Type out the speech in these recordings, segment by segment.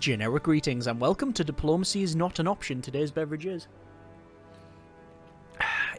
Generic greetings and welcome to Diplomacy is Not an Option. Today's beverage is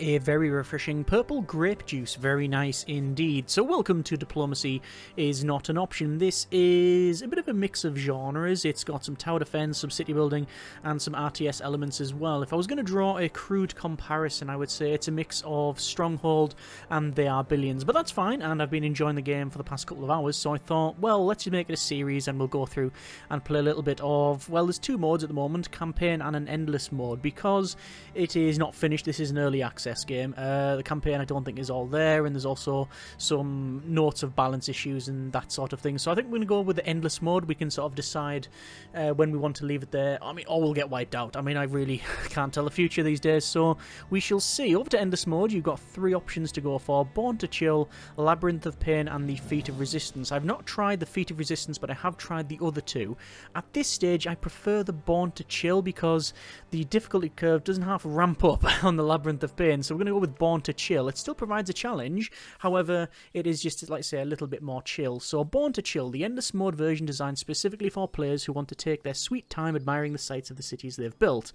a very refreshing purple grape juice, very nice indeed. So welcome to Diplomacy is Not an Option. This is a bit of a mix of genres. It's got some tower defense, some city building, and some RTS elements as well. If I was going to draw a crude comparison, I would say it's a mix of Stronghold and They Are Billions, but that's fine, and I've been enjoying the game for the past couple of hours, so I thought, well, let's make it a series and we'll go through and play a little bit of, well, there's two modes at the moment, campaign and an endless mode, because it is not finished. This is an early access game. The campaign I don't think is all there, and there's also some notes of balance issues and that sort of thing. So I think we're going to go with the endless mode. We can sort of decide when we want to leave it there. I mean, or we'll get wiped out. I mean, I really can't tell the future these days, so we shall see. Over to endless mode, you've got three options to go for: Born to Chill, Labyrinth of Pain, and the Feat of Resistance. I've not tried the Feat of Resistance, but I have tried the other two. At this stage, I prefer the Born to Chill because the difficulty curve doesn't have to ramp up on the Labyrinth of Pain. So we're going to go with Born to Chill. It still provides a challenge, however, it is just, like I say, a little bit more chill. So Born to Chill, the endless mode version designed specifically for players who want to take their sweet time admiring the sights of the cities they've built.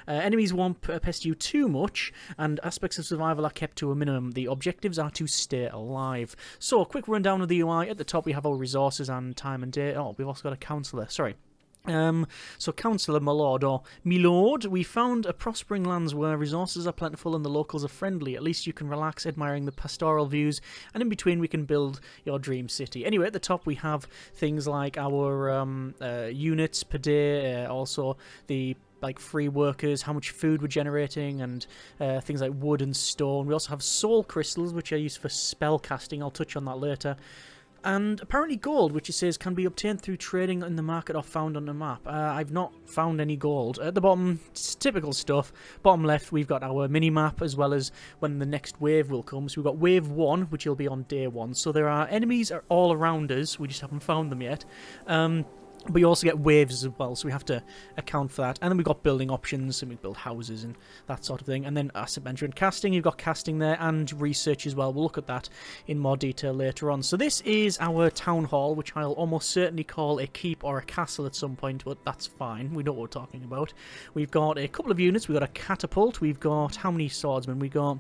Enemies won't pest you too much, and aspects of survival are kept to a minimum. The objectives are to stay alive. So, a quick rundown of the UI. At the top we have our resources and time and date. Oh, we've also got a councillor, sorry. So Councillor, my lord, or me lord, we found a prospering lands where resources are plentiful and the locals are friendly. At least you can relax admiring the pastoral views, and in between we can build your dream city. Anyway, at the top we have things like our units per day, also the free workers, how much food we're generating, and things like wood and stone. We also have soul crystals, which are used for spell casting. I'll touch on that later. And apparently gold, which it says can be obtained through trading in the market or found on the map. I've not found any gold. At the bottom, it's typical stuff. Bottom left, we've got our mini-map, as well as when the next wave will come. So we've got wave 1, which will be on day 1. So there are enemies all around us. We just haven't found them yet. But you also get waves as well, so we have to account for that. And then we've got building options, and we build houses and that sort of thing. And then asset management, casting, you've got casting there, and research as well. We'll look at that in more detail later on. So this is our town hall, which I'll almost certainly call a keep or a castle at some point, but that's fine. We know what we're talking about. We've got a couple of units. We've got a catapult. We've got how many swordsmen? We've got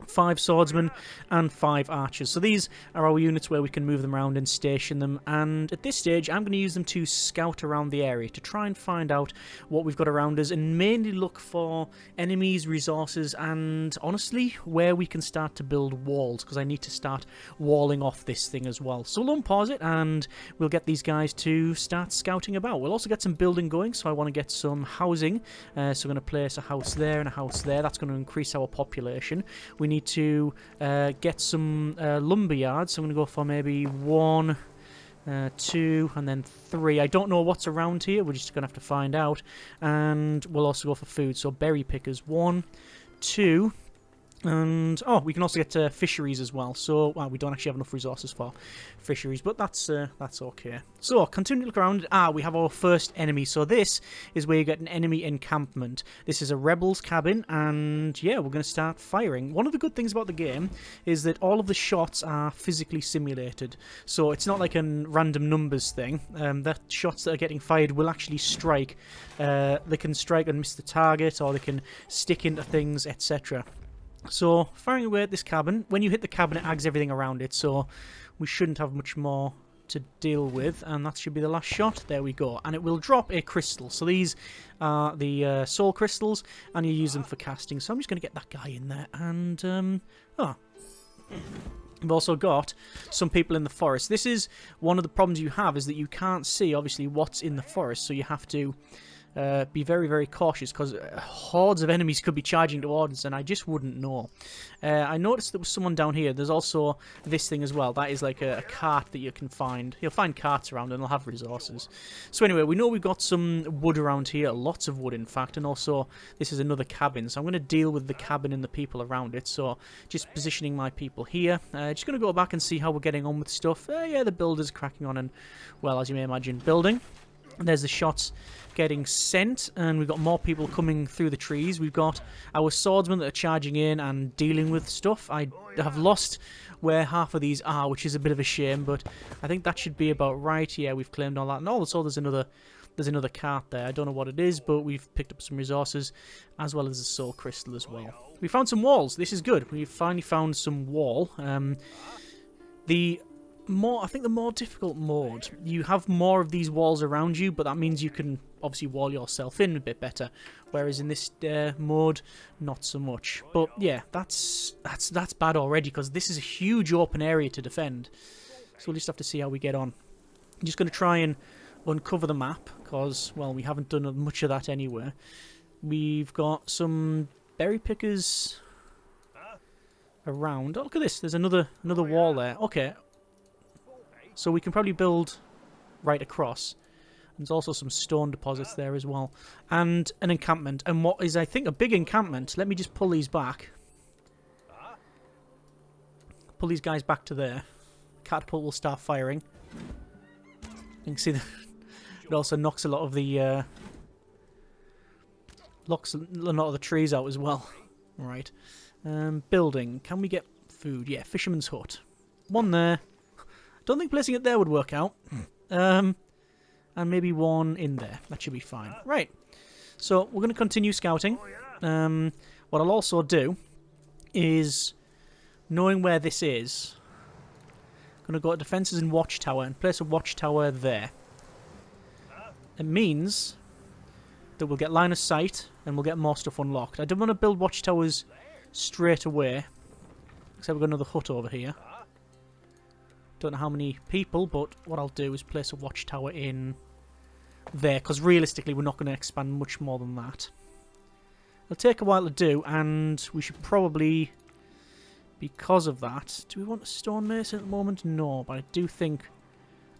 5 swordsmen and 5 archers. So these are our units where we can move them around and station them, and at this stage I'm going to use them to scout around the area to try and find out what we've got around us, and mainly look for enemies, resources, and honestly where we can start to build walls, because I need to start walling off this thing as well. So we'll unpause it and we'll get these guys to start scouting about. We'll also get some building going, so I want to get some housing, so we're going to place a house there and a house there. That's going to increase our population. We need to get some lumber yards, so I'm going to go for maybe 1, 2, and then 3. I don't know what's around here, we're just going to have to find out. And we'll also go for food, so berry pickers, 1, 2, and we can also get fisheries as well. So we don't actually have enough resources for fisheries, but that's okay. So continue to look around. We have our first enemy. So this is where you get an enemy encampment. This is a rebel's cabin, and yeah, we're going to start firing. One of the good things about the game is that all of the shots are physically simulated, so it's not like a random numbers thing. The shots that are getting fired will actually strike. They can strike and miss the target, or they can stick into things, etc. So, firing away at this cabin. When you hit the cabin, it ags everything around it, so we shouldn't have much more to deal with, and that should be the last shot. There we go. And it will drop a crystal. So these are the soul crystals, and you use them for casting. So I'm just going to get that guy in there, and we've also got some people in the forest. This is one of the problems you have, is that you can't see, obviously, what's in the forest, so you have to be very, very cautious, because hordes of enemies could be charging towards us, and I just wouldn't know. I noticed there was someone down here. There's also this thing as well. That is like a cart that you can find. You'll find carts around, and they'll have resources. So anyway, we know we've got some wood around here, lots of wood in fact, and also this is another cabin. So I'm going to deal with the cabin and the people around it. So just positioning my people here. Just going to go back and see how we're getting on with stuff. Yeah, the builder's cracking on, and, well, as you may imagine, building. There's the shots getting sent, and we've got more people coming through the trees. We've got our swordsmen that are charging in and dealing with stuff. I have lost where half of these are, which is a bit of a shame, but I think that should be about right. Yeah, we've claimed all that. And also there's another There's another cart there. I don't know what it is, but we've picked up some resources, as well as a soul crystal as well. We found some walls. This is good. We've finally found some wall. I think the more difficult mode, you have more of these walls around you, but that means you can obviously wall yourself in a bit better. Whereas in this mode, not so much. But yeah, that's bad already, because this is a huge open area to defend. So we'll just have to see how we get on. I'm just going to try and uncover the map, because, well, we haven't done much of that anywhere. We've got some berry pickers around. Oh, look at this. There's another wall there. Okay. So we can probably build right across. There's also some stone deposits there as well. And an encampment. And what is, I think, a big encampment. Let me just pull these back. Pull these guys back to there. Catapult will start firing. You can see that it also knocks a lot of the trees out as well. Right. Building. Can we get food? Yeah, fisherman's hut. One there. Don't think placing it there would work out. And maybe one in there. That should be fine. Right. So we're going to continue scouting. What I'll also do is, knowing where this is, I'm going to go to defences and watchtower and place a watchtower there. It means that we'll get line of sight and we'll get more stuff unlocked. I don't want to build watchtowers straight away. Except we've got another hut over here. Don't know how many people, but what I'll do is place a watchtower in there, because realistically we're not going to expand much more than that. It'll take a while to do, and we should probably, because of that... Do we want a stonemason at the moment? No, but I do think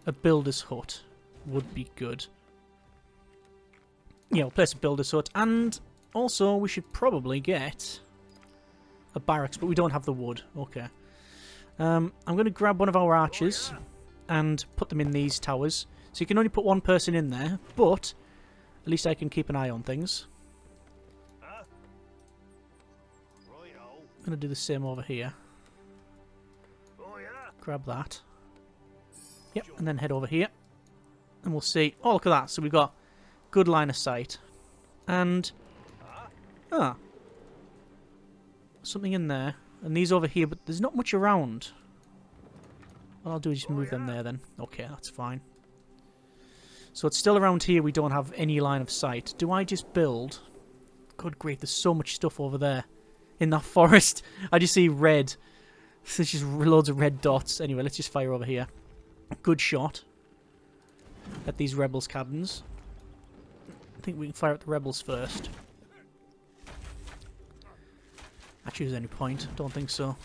a builder's hut would be good. Yeah, we'll place a builder's hut, and also we should probably get a barracks, but we don't have the wood. Okay. I'm going to grab one of our archers and put them in these towers. So you can only put one person in there, but at least I can keep an eye on things. I'm going to do the same over here. Grab that. Yep, and then head over here. And we'll see. Oh, look at that. So we've got good line of sight. And... something in there. And these over here, but there's not much around. What I'll do is just move them there then. Okay, that's fine. So it's still around here. We don't have any line of sight. Do I just build? Good grief, there's so much stuff over there. In that forest. I just see red. There's just loads of red dots. Anyway, let's just fire over here. Good shot. At these rebels' cabins. I think we can fire at the rebels first. Actually, there's any point? Don't think so.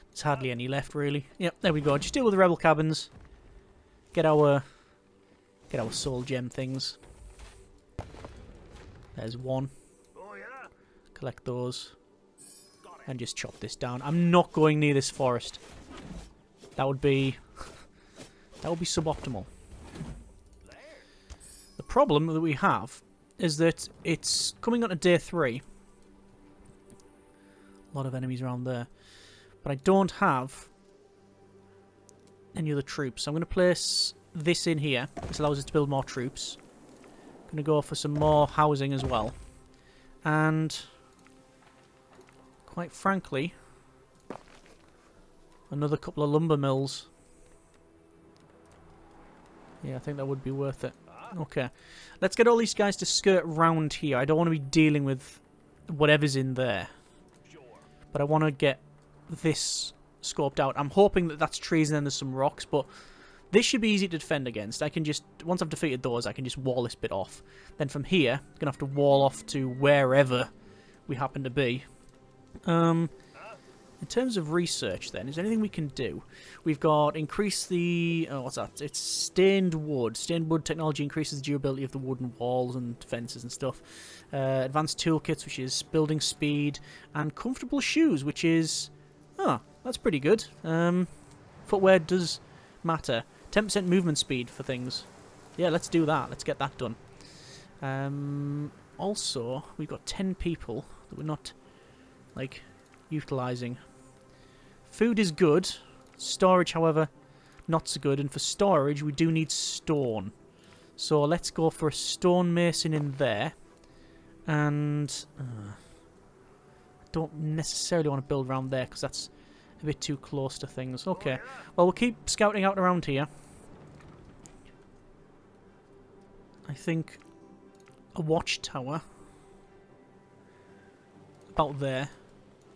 There's hardly any left, really. Yep, there we go. Just deal with the rebel cabins. Get our soul gem things. There's one. Collect those. And just chop this down. I'm not going near this forest. That would be suboptimal. The problem that we have is that it's coming on to day 3. A lot of enemies around there. But I don't have any other troops. So I'm going to place this in here. This allows us to build more troops. I'm going to go for some more housing as well. And quite frankly, another couple of lumber mills. Yeah, I think that would be worth it. Okay. Let's get all these guys to skirt round here. I don't want to be dealing with whatever's in there. But I want to get this scoped out. I'm hoping that that's trees and then there's some rocks, but this should be easy to defend against. I can just, once I've defeated those, I can just wall this bit off. Then from here, I'm going to have to wall off to wherever we happen to be. In terms of research then, is there anything we can do? We've got increase the... Oh, what's that? It's stained wood. Stained wood technology increases the durability of the wooden walls and fences and stuff. Advanced toolkits, which is building speed. And comfortable shoes, which is... Oh, that's pretty good. Footwear does matter. 10% movement speed for things. Yeah, let's do that. Let's get that done. Also, we've got 10 people that we're not, like, utilising. Food is good. Storage, however, not so good. And for storage, we do need stone. So let's go for a stonemason in there. And I don't necessarily want to build around there because that's a bit too close to things. Okay, well, we'll keep scouting out around here. I think a watchtower about there.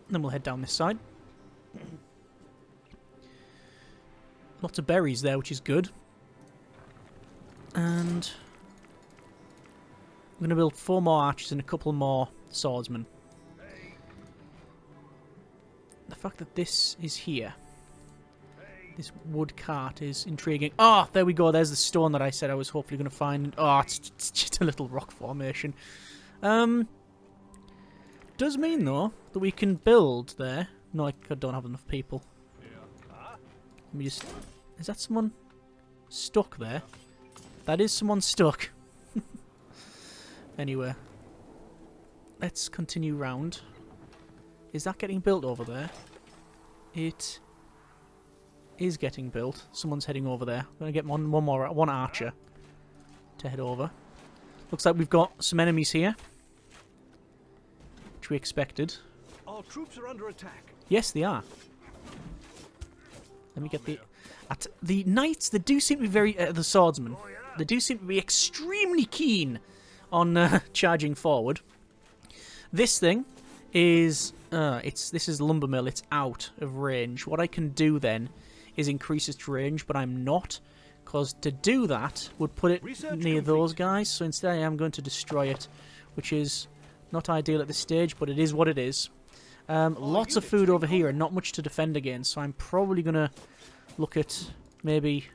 Then we'll head down this side. Lots of berries there, which is good. And I'm going to build 4 more archers and a couple more swordsmen. The fact that this is here, this wood cart, is intriguing. Oh, there we go. There's the stone that I said I was hopefully going to find. Oh, it's just a little rock formation. Does mean, though, that we can build there. No, I don't have enough people. Let me just... Is that someone stuck there? That is someone stuck. Anyway. Let's continue round. Is that getting built over there? It is getting built. Someone's heading over there. I'm going to get one archer to head over. Looks like we've got some enemies here. Which we expected. Our troops are under attack. Yes, they are. Let me get the knights. They do seem to be very the swordsmen. They do seem to be extremely keen on charging forward. This thing is this is lumber mill. It's out of range. What I can do then is increase its range, but I'm not, because to do that would put it near those guys. So instead, I am going to destroy it, which is not ideal at this stage, but it is what it is. Lots of food over here and not much to defend against, so I'm probably going to look at maybe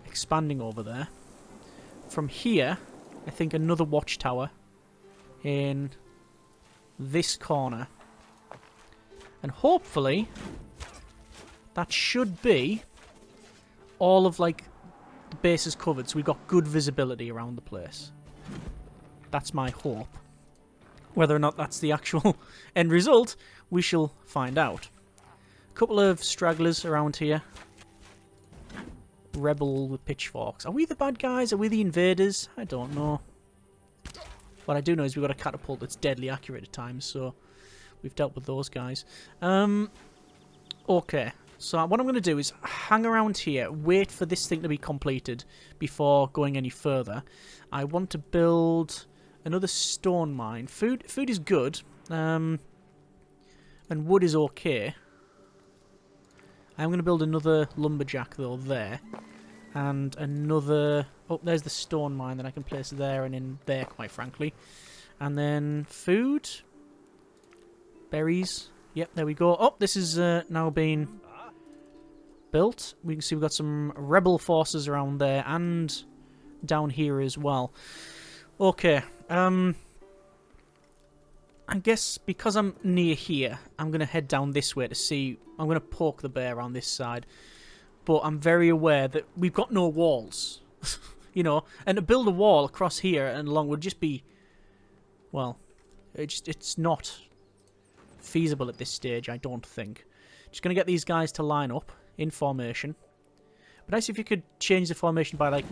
expanding over there. From here, I think another watchtower in this corner. And hopefully, that should be all of, like, the bases covered, so we've got good visibility around the place. That's my hope. Whether or not that's the actual end result, we shall find out. A couple of stragglers around here. Rebel with pitchforks. Are we the bad guys? Are we the invaders? I don't know. What I do know is we've got a catapult that's deadly accurate at times, so we've dealt with those guys. Okay, so what I'm going to do is hang around here, wait for this thing to be completed before going any further. I want to build another stone mine. Food is good, and wood is okay. I'm going to build another lumberjack, though, there. And another... Oh, there's the stone mine that I can place there and in there, quite frankly. And then food. Berries. Yep, there we go. Oh, this is now being built. We can see we've got some rebel forces around there and down here as well. Okay. I guess because I'm near here, I'm going to head down this way to see... I'm going to poke the bear around this side. But I'm very aware that we've got no walls. You know, and to build a wall across here and along would just be... Well, it's not feasible at this stage, I don't think. Just going to get these guys to line up in formation. But nice if you could change the formation by, like...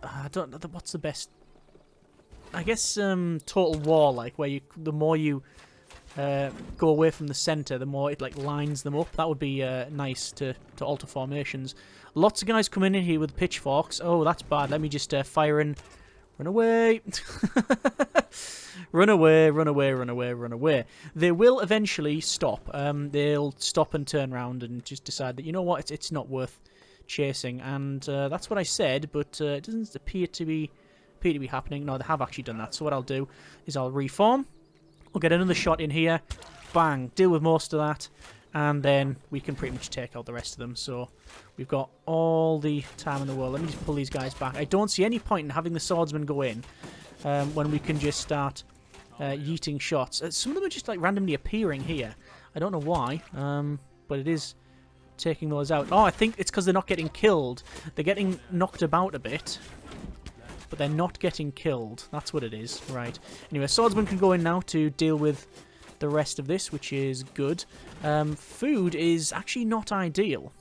I don't know, what's the best... I guess total war, like, where the more you go away from the centre, the more it, like, lines them up. That would be nice to alter formations. Lots of guys coming in here with pitchforks. Oh, that's bad. Let me just fire in. Run away. Run away, run away, run away, run away. They will eventually stop. They'll stop and turn around and just decide that, you know what, it's not worth chasing. And that's what I said, but it doesn't appear to be happening. No, they have actually done that. So what I'll do is I'll reform. We'll get another shot in here. Bang. Deal with most of that. And then we can pretty much take out the rest of them. So we've got all the time in the world. Let me just pull these guys back. I don't see any point in having the swordsman go in when we can just start yeeting shots. Some of them are just like randomly appearing here. I don't know why, but it is taking those out. Oh, I think it's because they're not getting killed. They're getting knocked about a bit. But they're not getting killed. That's what it is. Right. Anyway, swordsman can go in now to deal with the rest of this, which is good. Food is actually not ideal.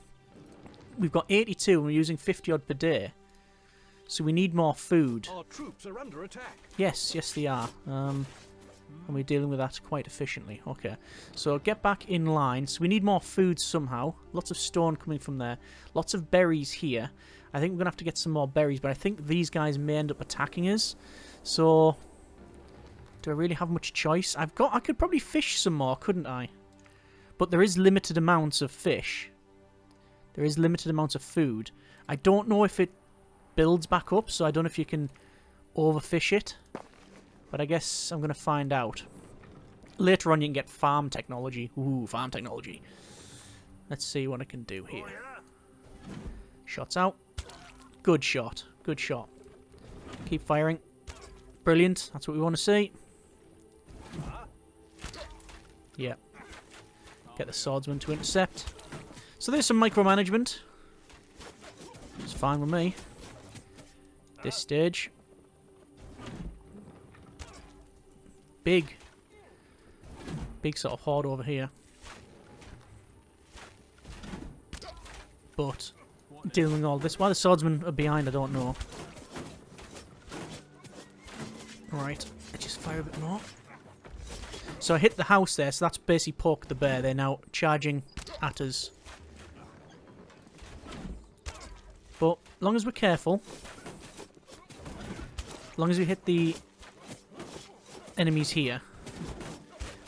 we've got 82 and we're using 50 odd per day. So we need more food. Our troops are under attack. Yes, yes they are. And we're dealing with that quite efficiently. Okay, so get back in line. So we need more food somehow. Lots of stone coming from there. Lots of berries here. I think we're going to have to get some more berries, but I think these guys may end up attacking us. So, do I really have much choice? I could probably fish some more, couldn't I? But there is limited amounts of fish. There is limited amounts of food. I don't know if it builds back up, so I don't know if you can overfish it. But I guess I'm going to find out. Later on you can get farm technology. Ooh, farm technology. Let's see what I can do here. Shots out. Good shot. Good shot. Keep firing. Brilliant. That's what we want to see. Yeah. Get the swordsman to intercept. So there's some micromanagement. It's fine with me. This stage. Big sort of horde over here. But dealing all this. Why the swordsmen are behind, I don't know. Right, let's just fire a bit more. So I hit the house there, so that's basically poked the bear. They're now charging at us. But as long as we're careful, as long as we hit the enemies here,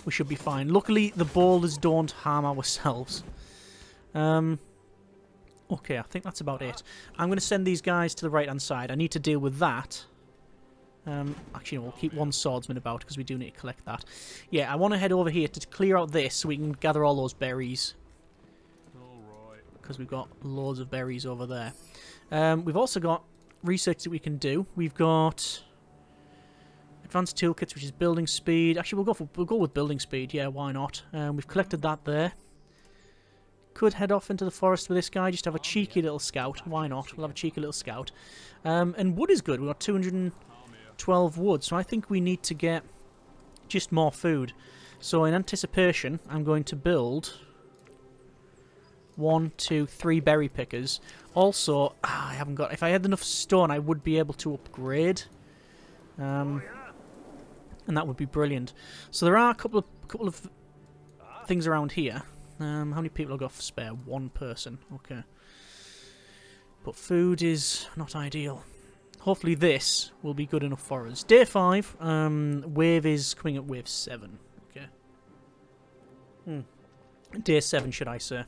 we should be fine. Luckily, the boulders don't harm ourselves. Okay, I think that's about it. I'm going to send these guys to the right-hand side. I need to deal with that. Actually, no, we'll keep one swordsman about because we do need to collect that. Yeah, I want to head over here to clear out this so we can gather all those berries. Because we've got loads of berries over there. We've also got research that we can do. We've got advanced toolkits, which is building speed. Actually, we'll go with building speed. Yeah, why not? We've collected that there. Could head off into the forest with this guy. Just have a cheeky little scout. Why not? We'll have a cheeky little scout. And wood is good. We've got 212 wood. So I think we need to get just more food. So in anticipation, I'm going to build 1, 2, 3 berry pickers. Also, I haven't got... If I had enough stone, I would be able to upgrade. And that would be brilliant. So there are a couple of things around here. How many people have got for spare? 1 person. Okay. But food is not ideal. Hopefully this will be good enough for us. Day 5. Wave is coming at wave 7. Okay. Day 7, should I say.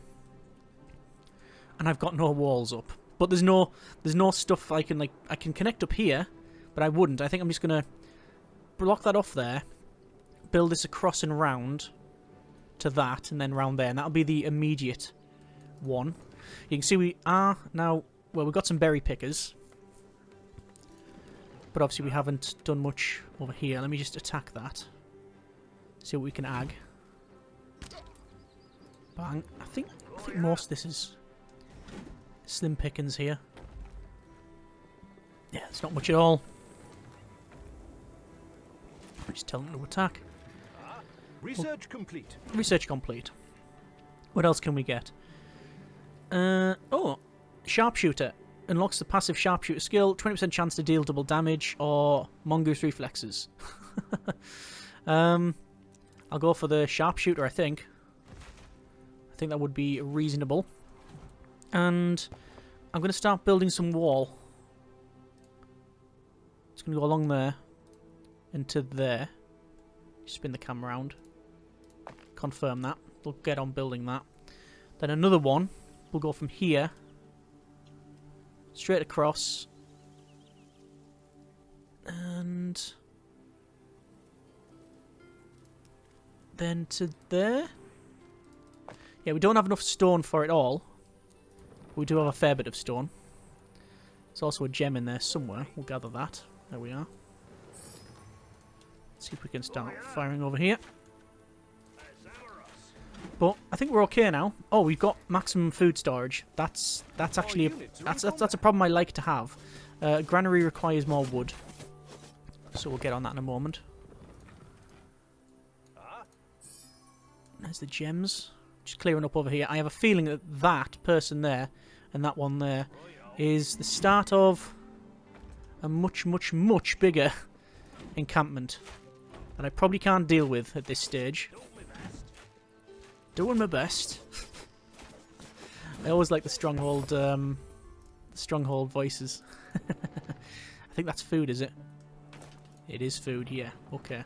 And I've got no walls up. But there's no stuff I can connect up here, but I wouldn't. I think I'm just gonna block that off there, build this across and round to that, and then round there, and that'll be the immediate one. You can see we are now... Well, we've got some berry pickers, but obviously we haven't done much over here. Let me just attack that. See what we can ag. Bang. I think most of this is slim pickings here. Yeah, it's not much at all. Just tell them to attack. Research complete. Research complete. What else can we get? Oh, sharpshooter. Unlocks the passive sharpshooter skill. 20% chance to deal double damage or mongoose reflexes. I'll go for the sharpshooter, I think. I think that would be reasonable. And I'm going to start building some wall. It's going to go along there. Into there. Spin the camera around. Confirm that. We'll get on building that. Then another one. We'll go from here. Straight across. And then to there. Yeah, we don't have enough stone for it all. We do have a fair bit of stone. There's also a gem in there somewhere. We'll gather that. There we are. See if we can start firing over here. But I think we're okay now. Oh, we've got maximum food storage. That's actually that's a problem I like to have. Granary requires more wood, so we'll get on that in a moment. There's the gems. Just clearing up over here. I have a feeling that that person there and that one there is the start of a much, much, much bigger encampment that I probably can't deal with at this stage. Doing my best. I always like the stronghold voices. I think that's food, is it? It is food, yeah. Okay.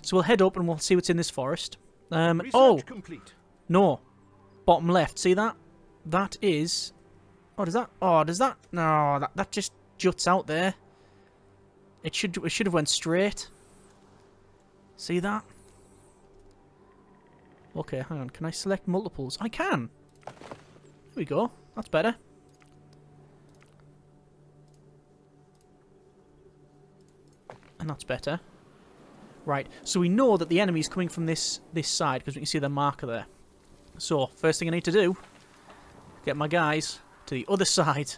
So we'll head up and we'll see what's in this forest. Oh! Complete. No. Bottom left. See that? That is... Oh, does that... Oh, does that... No, that just juts out there. It should have went straight. See that? Okay, hang on. Can I select multiples? I can! There we go. That's better. And that's better. Right, so we know that the enemy's coming from this side, because we can see the marker there. So, first thing I need to do, get my guys to the other side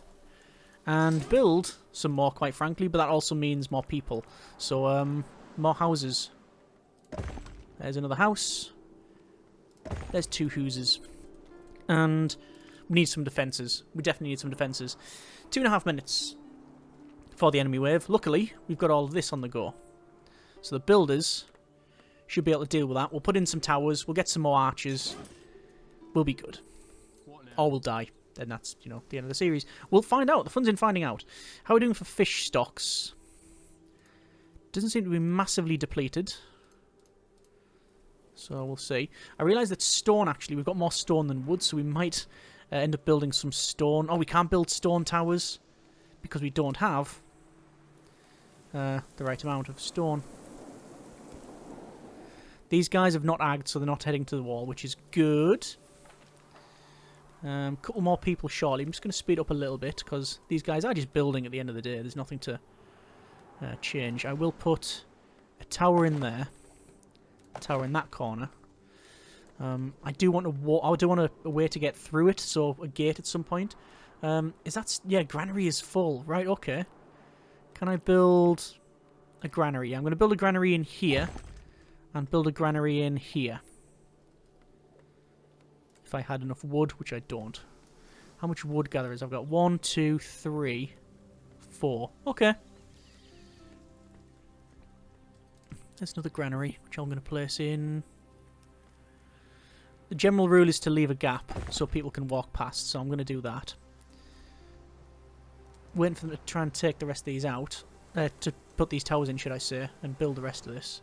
and build some more, quite frankly, but that also means more people. So, more houses. There's another house. There's 2 houses. And we need some defences. We definitely need some defences. 2.5 minutes for the enemy wave. Luckily, we've got all of this on the go. So the builders should be able to deal with that. We'll put in some towers. We'll get some more archers. We'll be good. Or we'll die. And that's, you know, the end of the series. We'll find out. The fun's in finding out. How are we doing for fish stocks? Doesn't seem to be massively depleted. So we'll see. I realise that stone, actually, we've got more stone than wood, so we might end up building some stone. Oh, we can't build stone towers because we don't have the right amount of stone. These guys have not agged, so they're not heading to the wall, which is good. Couple more people shortly. I'm just going to speed up a little bit, because these guys are just building at the end of the day. There's nothing to change. I will put a tower in there. A tower in that corner. I do want a way to get through it, so a gate at some point. Is that... Yeah, granary is full. Right, okay. Can I build a granary? I'm going to build a granary in here. And build a granary in here. If I had enough wood, which I don't. How much wood gatherers? I've got 1, 2, 3, 4. Okay. There's another granary, which I'm going to place in. The general rule is to leave a gap so people can walk past, so I'm going to do that. Waiting for them to try and take the rest of these out. To put these towers in, should I say, and build the rest of this.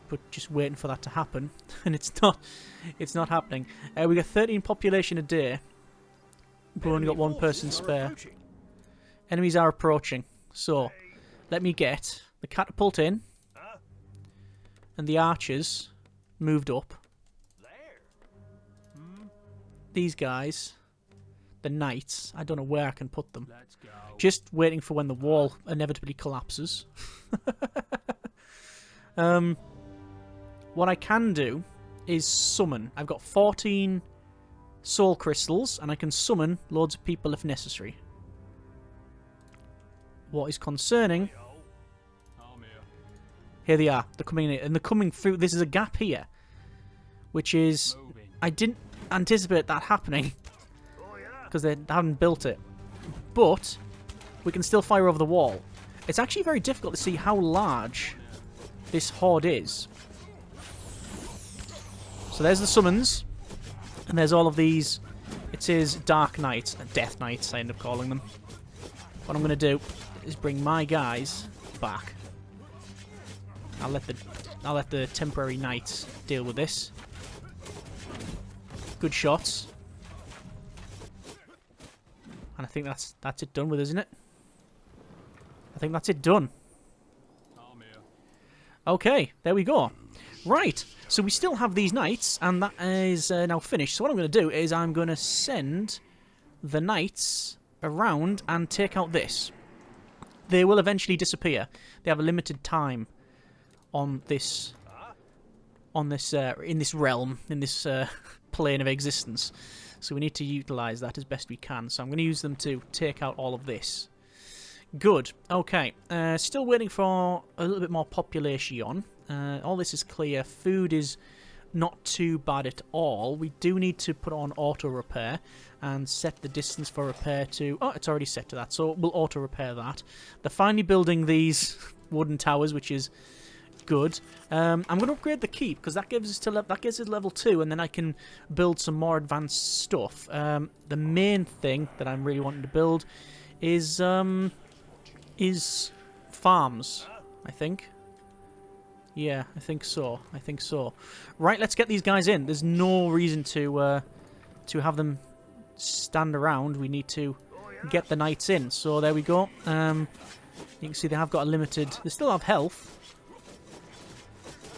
But just waiting for that to happen, and it's not happening. We got 13 population a day. We've only got 1 person spare. Enemies are approaching. So, let me get the catapult in, and the archers moved up. These guys, the knights, I don't know where I can put them. Just waiting for when the wall inevitably collapses. What I can do is summon. I've got 14 soul crystals, and I can summon loads of people if necessary. What is concerning... Here they are. They're coming in, and they're coming through. This is a gap here, which is... I didn't anticipate that happening, because they haven't built it. But we can still fire over the wall. It's actually very difficult to see how large this horde is. So there's the summons, and there's all of these. It says Dark Knights, Death Knights, I end up calling them. What I'm going to do is bring my guys back. I'll let the temporary knights deal with this. Good shots. And I think that's it done with, isn't it? I think that's it done. Okay, there we go. Right, so we still have these knights, and that is now finished. So what I'm going to do is I'm going to send the knights around and take out this. They will eventually disappear. They have a limited time on this, in this realm, in this plane of existence. So we need to utilise that as best we can. So I'm going to use them to take out all of this. Good. Okay. Still waiting for a little bit more population. All this is clear. Food is not too bad at all. We do need to put on auto repair and set the distance for repair to... Oh, it's already set to that, so we'll auto repair that. They're finally building these wooden towers, which is good. I'm going to upgrade the keep because that gives us level 2, and then I can build some more advanced stuff. The main thing that I'm really wanting to build is farms, I think. Yeah, I think so. I think so. Right, let's get these guys in. There's no reason to have them stand around. We need to get the knights in. So there we go. You can see they have got a limited... They still have health,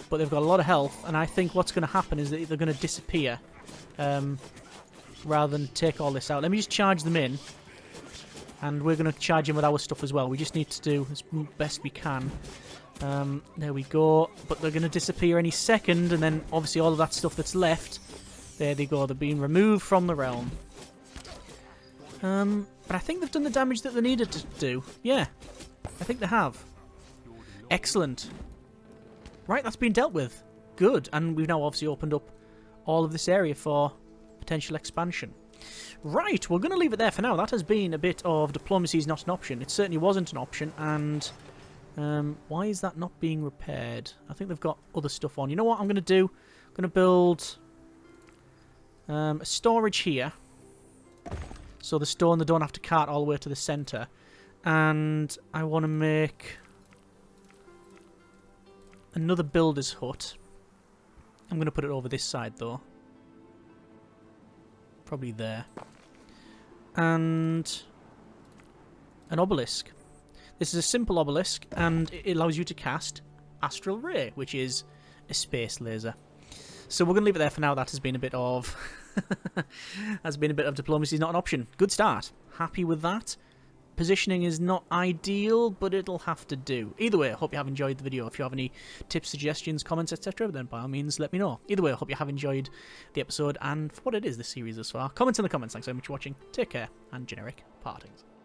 but they've got a lot of health. And I think what's going to happen is that they're going to disappear rather than take all this out. Let me just charge them in. And we're going to charge in with our stuff as well. We just need to do as best we can. There we go. But they're going to disappear any second. And then, obviously, all of that stuff that's left... There they go. They're being removed from the realm. But I think they've done the damage that they needed to do. Yeah. I think they have. Excellent. Right, that's been dealt with. Good. And we've now obviously opened up all of this area for potential expansion. Right, we're going to leave it there for now. That has been a bit of diplomacy is not an option. It certainly wasn't an option, and why is that not being repaired? I think they've got other stuff on. You know what I'm going to do? I'm going to build a storage here, so the stone they don't have to cart all the way to the centre. And I want to make another builder's hut. I'm going to put it over this side, though. Probably there. And an obelisk. This is a simple obelisk, and it allows you to cast Astral Ray, which is a space laser. So we're going to leave it there for now. That has been a bit of... diplomacy is not an option. Good start. Happy with that. Positioning is not ideal, but it'll have to do. Either way, I hope you have enjoyed the video. If you have any tips, suggestions, comments, etc., then by all means let me know. Either way, I hope you have enjoyed the episode and for what it is this series thus far. Comments in the comments. Thanks so much for watching. Take care, and generic partings.